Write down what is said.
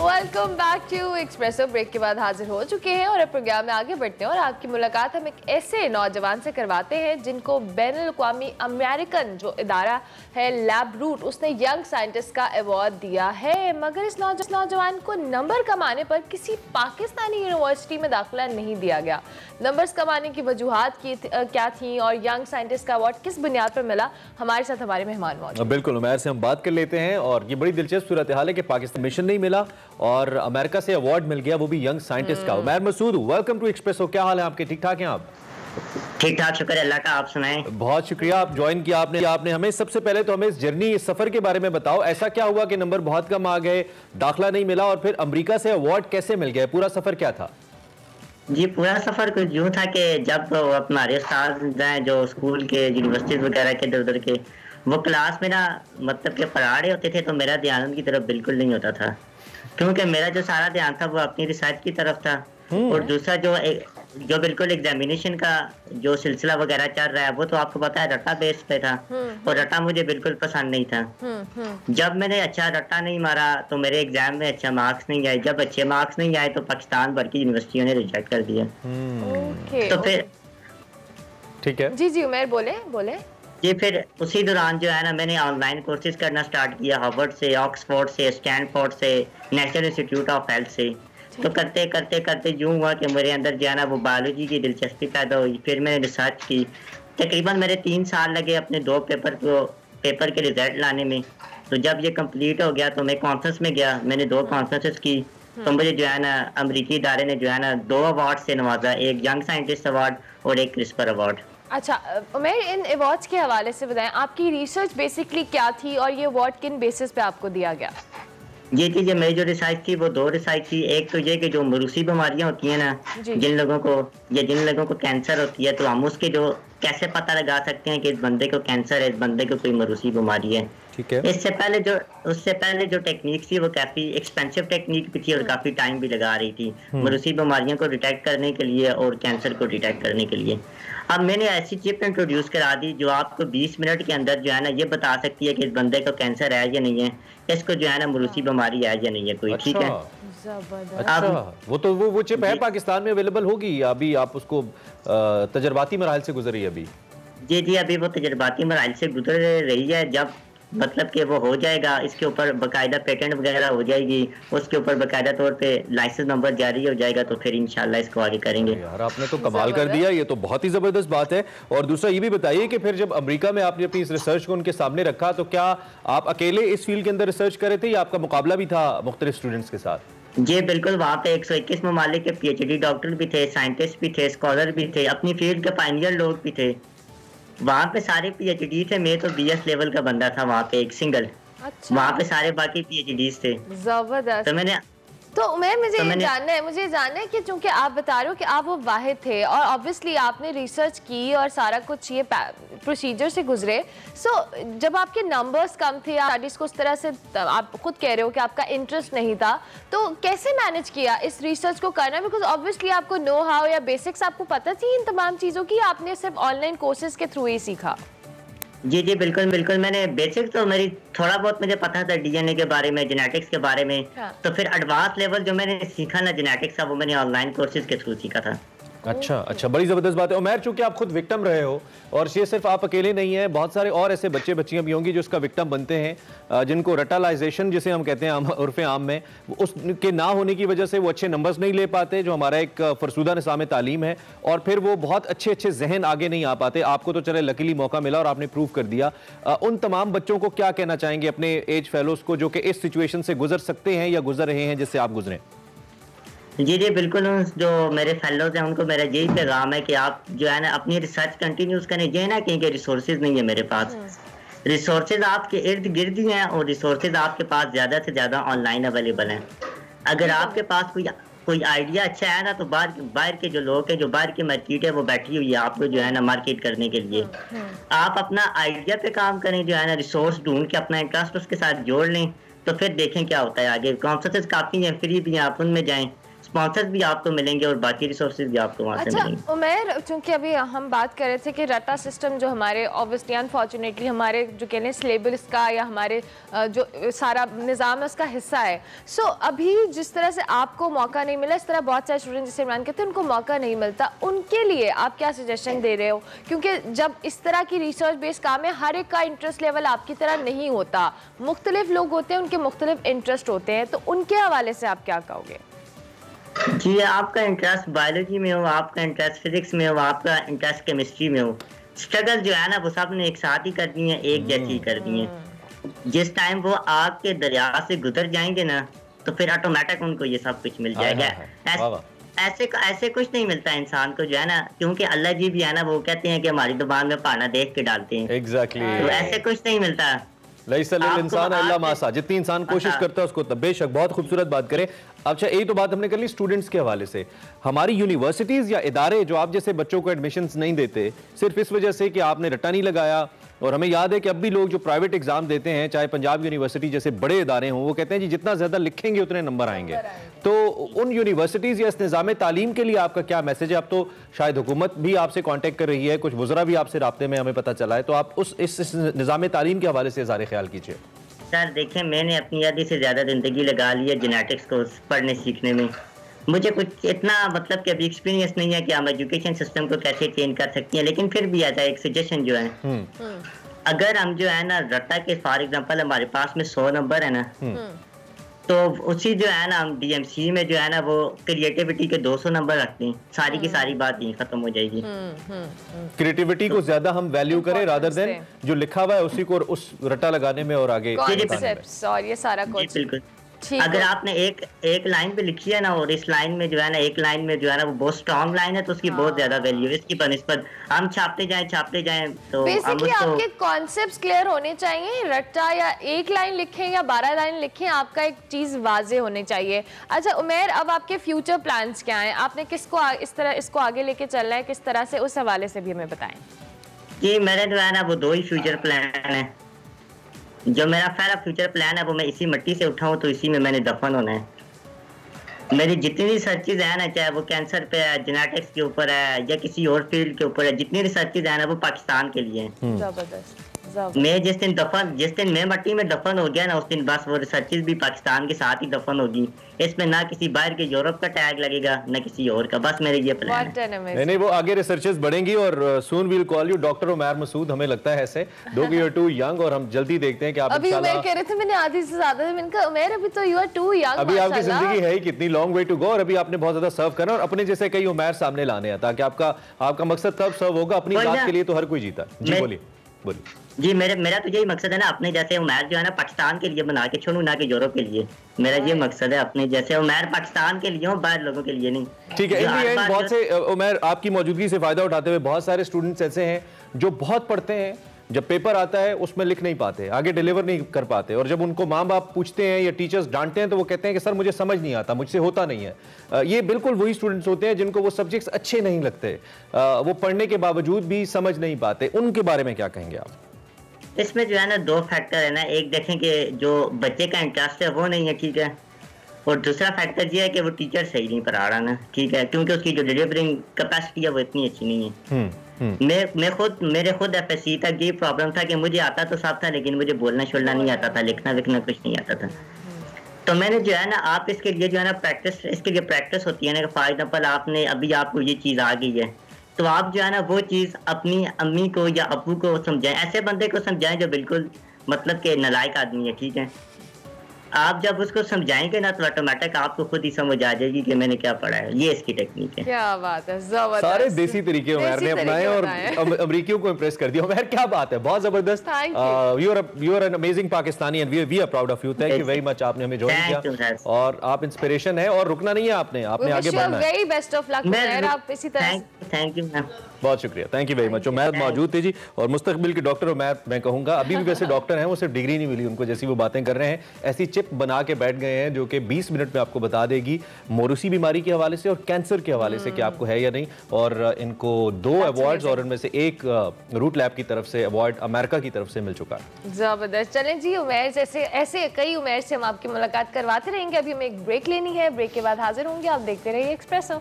Welcome back to Expresso. Break के बाद हाजिर हो चुके हैं और अब प्रोग्राम में आगे बढ़ते हैं और आपकी मुलाकात हम एक ऐसे नौजवान से करवाते हैं जिनको बैनुल-अक़वामी अमेरिकन जो इदारा है लैब रूट, उसने यंग साइंटिस्ट का अवार्ड दिया है। मगर इस नौजवान को नंबर कमाने पर किसी पाकिस्तानी यूनिवर्सिटी में दाखिला नहीं दिया गया। नंबर्स कमाने की वजूहात क्या थी और यंग साइंटिस्ट का अवार्ड किस बुनियाद पर मिला, हमारे साथ हमारे मेहमान मौजूद। बिल्कुल, उमैर से हम बात कर लेते हैं। और ये बड़ी दिलचस्प सूरत हाल है कि पाकिस्तान मिशन नहीं मिला और अमेरिका से अवार्ड मिल गया, वो भी यंग साइंटिस्ट का। Umair Masood, welcome to Expresso. क्या हाल है आपके? ठीक ठाक हैं आप? ठीक ठाक, शुक्र अल्लाह का। आप सुनाएं। बहुत शुक्रिया, आप ज्वाइन किया आपने हमें। सबसे पहले तो हमें इस जर्नी, इस सफर के बारे में बताओ। ऐसा क्या हुआ कि नंबर बहुत कम आ गए, दाखिला नहीं मिला और फिर अमेरिका से अवार्ड कैसे मिल गया? पूरा सफर क्या था? जी, पूरा सफर कुछ यूँ था कि जब हमारे उस्ताद हैं जो स्कूल के, यूनिवर्सिटीज वगैरह के उधर के, वो क्लास में ना मतलब के पढ़ा रहे होते थे तो मेरा ध्यान उनकी तरफ बिल्कुल नहीं होता था, क्योंकि मेरा जो सारा ध्यान था वो अपनी रिसर्च की तरफ था। और दूसरा जो बिल्कुल एग्जामिनेशन का जो सिलसिला वगैरह चल रहा है वो तो आपको पता है रट्टा बेस पे था, और रट्टा मुझे बिल्कुल पसंद नहीं था। जब मैंने अच्छा रट्टा नहीं मारा तो मेरे एग्जाम में अच्छा मार्क्स नहीं आए। जब अच्छे मार्क्स नहीं आए तो पाकिस्तान भर की यूनिवर्सिटियों ने रिजेक्ट कर दिया। तो फिर ठीक है जी उमैर बोले जी, फिर उसी दौरान जो है ना मैंने ऑनलाइन कोर्सेज करना स्टार्ट किया, हार्वर्ड से, ऑक्सफोर्ड से, स्टैनफोर्ड से, नेशनल इंस्टीट्यूट ऑफ हेल्थ से। तो करते यूँ हुआ कि मेरे अंदर जो है ना वो बायोलॉजी की दिलचस्पी पैदा हुई। फिर मैंने रिसर्च की। तकरीबन मेरे 3 साल लगे अपने 2 पेपर के रिजल्ट लाने में। तो जब ये कंप्लीट हो गया तो मैं कॉन्फ्रेंस में गया, मैंने 2 कॉन्फ्रेंसेस की। तो मुझे जो है ना अमेरिकी इदारे ने जो है ना 2 अवार्ड से नवाजा, एक यंग साइंटिस्ट अवार्ड और एक क्रिस्पर अवार्ड। अच्छा उमैर, इन अवार्ड्स के हवाले से बताएं, आपकी रिसर्च बेसिकली क्या थी और ये अवार्ड किन बेसिस पे आपको दिया गया? ये चीज़ मेरी जो रिसर्च थी वो 2 रिसर्च थी। एक तो ये कि जो मरूसी बीमारियां होती हैं ना, जिन लोगों को कैंसर होती है, तो हम उसके जो कैसे पता लगा सकते हैं कि इस बंदे को कैंसर है, इस बंदे को कोई मरूसी बीमारी है। ठीक है। उससे पहले जो टेक्निक थी वो काफ़ी एक्सपेंसिव टेक्निक भी थी और काफ़ी टाइम भी लगा रही थी मरूसी बीमारियों को डिटेक्ट करने के लिए और कैंसर को डिटेक्ट करने के लिए। अब मैंने ऐसी चिप इंट्रोड्यूस करा दी जो आपको 20 मिनट के अंदर जो है ना ये बता सकती है कि इस बंदे को कैंसर है या नहीं है, इसको जो है ना मरूसी बीमारी है या नहीं है कोई। ठीक है। अच्छा, वो चिप है पाकिस्तान में अवेलेबल होगी? अभी आप उसको तजर्बाती मराहल से गुजर रही है अभी? जी, अभी वो तजर्बाती मराहल से गुजर रही है। जब मतलब कि वो हो जाएगा, इसके ऊपर बाकायदा पेटेंट वगैरह हो जाएगी, उसके ऊपर बाकायदा तौर पे लाइसेंस नंबर जारी हो जाएगा, तो फिर इंशाल्लाह इसको आगे करेंगे। यार आपने तो कमाल कर दिया, ये तो बहुत ही जबरदस्त बात है। और दूसरा ये भी बताइए कि फिर जब अमेरिका में आपने अपनी इस रिसर्च को उनके सामने रखा तो क्या आप अकेले इस फील्ड के अंदर रिसर्च कर रहे थे या आपका मुकाबला भी था मुख्तलिफ स्टूडेंट्स के साथ? जी बिल्कुल, वहाँ पे 121 ममालिक के PhD डॉक्टर भी थे, साइंटिस्ट भी थे, स्कॉलर भी थे, अपनी फील्ड के पायनियर लोग भी थे। वहाँ पे सारे PhD थे, मैं तो BS लेवल का बंदा था वहाँ पे, एक सिंगल। अच्छा। वहाँ पे सारे बाकी PhDs थे। जबरदस्त। तो उमैर मुझे जानना है कि चूंकि आप बता रहे हो कि आप वो वाहिद थे और ऑब्वियसली आपने रिसर्च की और सारा कुछ ये प्रोसीजर से गुजरे, सो जब आपके नंबर्स कम थे, आप स्टडीज को उस तरह से, आप खुद कह रहे हो कि आपका इंटरेस्ट नहीं था, तो कैसे मैनेज किया इस रिसर्च को करना? बिकॉज ऑब्वियसली आपको नो हाउ या बेसिक्स आपको पता थी इन तमाम चीज़ों की, आपने सिर्फ ऑनलाइन कोर्सेज के थ्रू ही सीखा? जी बिल्कुल, मैंने बेसिक तो मेरी थोड़ा बहुत मुझे पता था DNA के बारे में, जेनेटिक्स के बारे में। तो फिर एडवांस लेवल जो मैंने सीखा ना जेनेटिक्स का, वो मैंने ऑनलाइन कोर्सेज के थ्रू सीखा था। अच्छा, बड़ी जबरदस्त बात है। उमैर, चूंकि आप खुद विक्टिम रहे हो और ये सिर्फ आप अकेले नहीं हैं, बहुत सारे और ऐसे बच्चे बच्चियां भी होंगी जो इसका विक्टिम बनते हैं, जिनको रटालाइजेशन जिसे हम कहते हैं उर्फ़े आम में, उसके ना होने की वजह से वो अच्छे नंबर्स नहीं ले पाते, जो हमारा एक फरसूदा निज़ाम तालीम है, और फिर वो बहुत अच्छे जहन आगे नहीं आ पाते। आपको तो चले लकीली मौका मिला और आपने प्रूव कर दिया। उन तमाम बच्चों को क्या कहना चाहेंगे, अपने एज फेलोज को, जो कि इस सिचुएशन से गुजर सकते हैं या गुजर रहे हैं जिससे आप गुजरें? जी बिल्कुल, जो मेरे फेलोज हैं उनको मेरा यही पैगाम है कि आप जो है ना अपनी रिसर्च कंटिन्यूस करें। ये ना कहीं के रिसोर्सेज नहीं है मेरे पास, रिसोर्सेज आपके इर्द गिर्द ही हैं और रिसोर्सेज आपके पास ज़्यादा से ज़्यादा ऑनलाइन अवेलेबल हैं। अगर आपके पास कोई आइडिया अच्छा है ना, तो बाहर के जो लोग हैं, जो बाहर की मार्केट है वो बैठी हुई है आपको जो है ना मार्केट करने के लिए। आप अपना आइडिया पे काम करें, जो है ना रिसोर्स ढूंढ के अपना इंटरेस्ट उसके साथ जोड़ लें, तो फिर देखें क्या होता है आगे। कॉन्फ्रेंसेस काफ़ी हैं, फ्री भी हैं, आप उनमें जाएँ। स्पॉन्सर्स भी आपको मिलेंगे और बाकी रिसोर्सेज भी आपको वहाँ से मिलेंगे। उमैर, चूंकि अभी हम बात कर रहे थे कि रट्टा सिस्टम जो हमारे ऑब्वियसली अनफॉर्चुनेटली हमारे जो कह लें सिलेबस का या हमारे जो सारा निज़ाम है उसका हिस्सा है। सो अभी जिस तरह से आपको मौका नहीं मिला, इस तरह बहुत सारे स्टूडेंट जैसे इमरान कहते हैं उनको मौका नहीं मिलता, उनके लिए आप क्या सजेशन दे रहे हो? क्योंकि जब इस तरह की रिसर्च बेस्ड काम है, हर एक का इंटरेस्ट लेवल आपकी तरह नहीं होता, मुख्तलिफ लोग होते हैं, उनके मुख्तलिफ इंटरेस्ट होते हैं, तो उनके हवाले से आप क्या कहोगे? जी, आपका इंटरेस्ट बायोलॉजी में हो, आपका इंटरेस्ट फिजिक्स में हो, आपका इंटरेस्ट केमिस्ट्री में हो, स्ट्रगल जो है ना वो सब ने एक साथ ही करनी है, एक जैसी करनी है। जिस टाइम वो आग के दरिया से गुजर जाएंगे ना तो फिर ऑटोमेटिक उनको ये सब कुछ मिल जाएगा। ऐसे कुछ नहीं मिलता इंसान को जो है ना, क्योंकि अल्लाह जी भी है ना, वो कहते हैं कि हमारी जुबान में पाना देख के डालते हैं। एग्जैक्टली। तो ऐसे कुछ नहीं मिलता। इंसान अल्लाह मासा, जितनी इंसान कोशिश करता है उसको तब। बेशक, बहुत खूबसूरत बात करें। अच्छा, यही तो बात हमने कर ली स्टूडेंट्स के हवाले से। हमारी यूनिवर्सिटीज या इदारे जो आप जैसे बच्चों को एडमिशन्स नहीं देते सिर्फ इस वजह से कि आपने रट्टा नहीं लगाया, और हमें याद है कि अब भी लोग जो प्राइवेट एग्जाम देते हैं, चाहे पंजाब यूनिवर्सिटी जैसे बड़े इदारे हों, वो कहते हैं जी जितना ज्यादा लिखेंगे उतने नंबर आएंगे। तो उन यूनिवर्सिटीज या इस निज़ाम तालीम के लिए आपका क्या मैसेज है? अब तो शायद हुकूमत भी आपसे कांटेक्ट कर रही है, कुछ वज़रा भी आपसे राब्ते में, हमें पता चला है, तो आप इस निज़ाम तालीम के हवाले से इज़हार ख्याल कीजिए। सर देखिए, मैंने अपनी आधी से ज्यादा जिंदगी लगा ली है जेनेटिक्स को पढ़ने सीखने में। मुझे कुछ इतना मतलब कि अभी एक्सपीरियंस नहीं है कि हम एजुकेशन सिस्टम को कैसे चेंज कर सकती हैं, लेकिन फिर भी आता है एक सजेशन जो है, अगर हम जो है ना रट्टा के फॉर एग्जांपल हमारे पास में 100 नंबर है ना, तो उसी जो है ना हम डीएमसी में जो है ना वो क्रिएटिविटी के 200 नंबर रखते हैं, सारी की सारी बात यहीं खत्म हो जाएगी। क्रिएटिविटी को ज्यादा हम वैल्यू करें रादर देन जो लिखा हुआ है उसी को उस रट्टा लगाने में और आगे कॉन्सेप्ट्स और ये सारा कुछ। बिल्कुल। अगर आपने एक लाइन पे लिखी है ना, और इस लाइन में जो है ना, एक लाइन में जो है ना वो बहुत स्ट्रॉन्ग लाइन है, तो उसकी बहुत ज्यादा वैल्यू है। इसकी बनिस्बत हम छापते जाएं तो बेसिकली आपके कॉन्सेप्ट्स क्लियर होने चाहिए। रट्टा या एक लाइन लिखें या 12 लाइन लिखें, आपका एक चीज वाजे होनी चाहिए। अच्छा उमैर, अब आपके फ्यूचर प्लान्स क्या हैं? आपने किसको इस तरह इसको आगे लेके चलना है, किस तरह से, उस हवाले से भी हमें बताएं। जी, मेरे जो है ना वो 2 ही फ्यूचर प्लान है। जो मेरा पहला फ्यूचर प्लान है वो मैं इसी मिट्टी से उठाऊं तो इसी में मैंने दफन होना है। मेरी जितनी रिसर्चेज है ना, चाहे वो कैंसर पे है, जेनेटिक्स के ऊपर है या किसी और फील्ड के ऊपर है, जितनी रिसर्चेज है ना वो पाकिस्तान के लिए हैं। जबरदस्त। मैं जिस दिन मैं मिट्टी में दफन हो गया ना, उस दिन बस वो रिसर्चेज भी पाकिस्तान के साथ ही दफन होगी। इसमें ना किसी बाहर के यूरोप का टैग लगेगा ना किसी और का, बस मेरे ये प्लान है। नहीं, वो आगे रिसर्चेस बढ़ेंगी और soon we'll call you doctor Umair Masood. हमें लगता है ऐसे दो कि यू आर टू यंग, और हम जल्दी देखते हैं कि आप अभी उमैर कह रहे थे मैंने आधी से ज्यादा, मैंने कहा उमैर अभी तो यू आर टू यंग, अभी आपकी जिंदगी है कितनी लॉन्ग वे टू गो, और अभी आपने बहुत ज्यादा सर्व करना और अपने जैसे कई उमैर सामने लाने हैं, ताकि आपका मकसद कब सर्व होगा, अपनी बात के लिए तो हर कोई जीता। जी बोलिए। जी, मेरा तो यही मकसद है ना, अपने जैसे उमैर जो है ना पाकिस्तान के लिए बना के छोड़ूं, ना कि यूरोप के लिए। मेरा ये मकसद है, अपने जैसे उमैर पाकिस्तान के लिए हो, बाहर लोगों के लिए नहीं। ठीक है। इन दी एंड बहुत से उमैर आपकी मौजूदगी से फायदा उठाते हुए बहुत सारे स्टूडेंट्स ऐसे हैं जो बहुत पढ़ते हैं, जब पेपर आता है उसमें लिख नहीं पाते, आगे डिलीवर नहीं कर पाते, और जब उनको माँ बाप पूछते हैं या टीचर्स डांटते हैं तो वो कहते हैं कि सर मुझे समझ नहीं आता, मुझसे होता नहीं है। ये बिल्कुल वही स्टूडेंट्स होते हैं जिनको वो सब्जेक्ट्स अच्छे नहीं लगते, वो पढ़ने के बावजूद भी समझ नहीं पाते। उनके बारे में क्या कहेंगे आप? इसमें जो है ना 2 फैक्टर है ना, एक देखें कि जो बच्चे का इंटरेस्ट है वो नहीं है, ठीक है, और दूसरा फैक्टर ये है कि वो टीचर सही नहीं पढ़ा रहा ना, ठीक है, क्योंकि उसकी जो डिलीवरिंग कैपेसिटी है वो इतनी अच्छी नहीं है। मेरे खुद एफएससी तक ये प्रॉब्लम था कि मुझे आता तो सब था, लेकिन मुझे बोलना छोड़ना नहीं आता था, लिखना विखना कुछ नहीं आता था। तो मैंने जो है ना, आप इसके लिए जो है ना प्रैक्टिस होती है ना, फॉर एग्जाम्पल आपने अभी आपको ये चीज़ आ गई है, तो आप जो है ना वो चीज़ अपनी अम्मी को या अब्बू को समझाएं, ऐसे बंदे को समझाएं जो बिल्कुल मतलब के नालायक आदमी है, ठीक है। आप जब उसको समझाएंगे ना तो ऑटोमेटिक आपको खुद ही समझ आ जाएगी कि मैंने क्या पढ़ा है। ये इसकी टेक्निक है। क्या बात है, जबरदस्त। सारे देसी तरीके उमैर ने अपनाए और अमेरिकियों को इम्प्रेस कर दिया। उमैर क्या बात है, बहुत जबरदस्त। You are an amazing Pakistani and we are proud of you. Thank you very much, आपने हमें ज्वाइन किया और आप इंस्पिरेशन है, और रुकना नहीं है आपने आगे बढ़ना है। Very best of luck Umair, आप इसी तरह। Thank you ma'am. बहुत शुक्रिया, thank you very much. Umair मौजूद थे जी, और मुस्तकबिल के डॉक्टर उमैर मैं कहूँगा, अभी भी वैसे डॉक्टर हैं, वो सिर्फ डिग्री नहीं मिली उनको, जैसी वो बातें कर रहे हैं ऐसी चिप बना के बैठ गए हैं जो कि 20 मिनट में आपको बता देगी मोरूसी बीमारी के हवाले से और कैंसर के हवाले से कि आपको है या नहीं। और इनको 2 अवार्ड्स और इनमें से एक रूट लैब की तरफ से अवार्ड अमेरिका की तरफ से मिल चुका है। जबरदस्त। चलें जी, उमैर जैसे ऐसे कई उमैर से हम आपकी मुलाकात करवाते रहेंगे। अभी हमें एक ब्रेक लेनी है, ब्रेक के बाद हाजिर होंगे। आप देखते रहिए एक्सप्रेसो।